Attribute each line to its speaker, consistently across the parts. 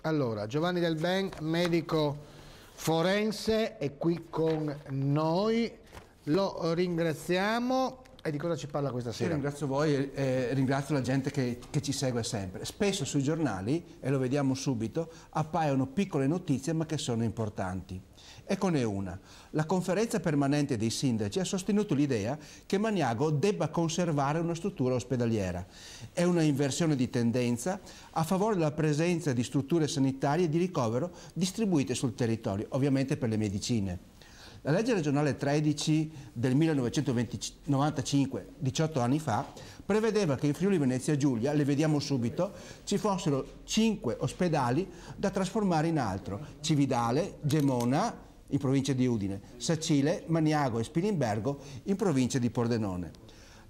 Speaker 1: Allora, Giovanni Del Ben, medico forense, è qui con noi, lo ringraziamo. E di cosa ci parla questa sera?
Speaker 2: Io ringrazio voi e ringrazio la gente che ci segue sempre. Spesso sui giornali, e lo vediamo subito, appaiono piccole notizie ma che sono importanti. Eccone una. La conferenza permanente dei sindaci ha sostenuto l'idea che Maniago debba conservare una struttura ospedaliera. È una inversione di tendenza a favore della presenza di strutture sanitarie di ricovero distribuite sul territorio, ovviamente per le medicine. La legge regionale 13 del 1995, 18 anni fa, prevedeva che in Friuli Venezia Giulia, le vediamo subito, ci fossero 5 ospedali da trasformare in altro: Cividale, Gemona, in provincia di Udine, Sacile, Maniago e Spilimbergo, in provincia di Pordenone.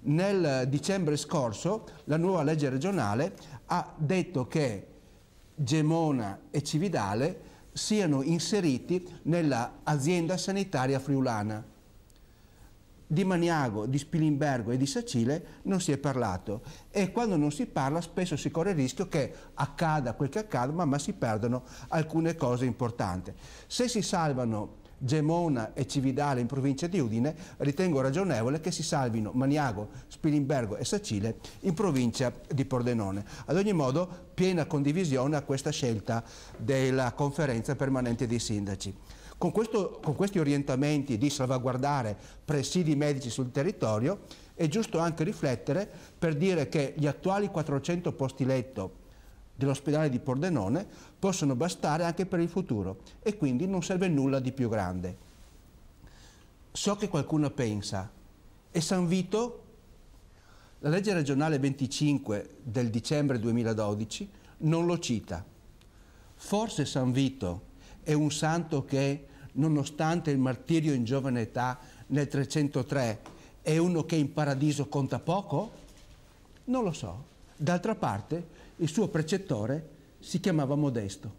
Speaker 2: Nel dicembre scorso la nuova legge regionale ha detto che Gemona e Cividale siano inseriti nella azienda sanitaria friulana. Di Maniago, di Spilimbergo e di Sacile non si è parlato, e quando non si parla spesso si corre il rischio che accada quel che accada, ma si perdono alcune cose importanti. Se si salvano Gemona e Cividale in provincia di Udine, ritengo ragionevole che si salvino Maniago, Spilimbergo e Sacile in provincia di Pordenone. Ad ogni modo, piena condivisione a questa scelta della conferenza permanente dei sindaci. Con questi orientamenti di salvaguardare presidi medici sul territorio, è giusto anche riflettere per dire che gli attuali 400 posti letto dell'ospedale di Pordenone possono bastare anche per il futuro e quindi non serve nulla di più grande. So che qualcuno pensa: e San Vito? La legge regionale 25 del dicembre 2012 non lo cita. Forse San Vito è un santo che, nonostante il martirio in giovane età nel 303, è uno che in paradiso conta poco? Non lo so. D'altra parte, il suo precettore si chiamava Modesto.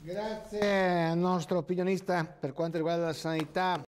Speaker 1: Grazie al nostro opinionista per quanto riguarda la sanità.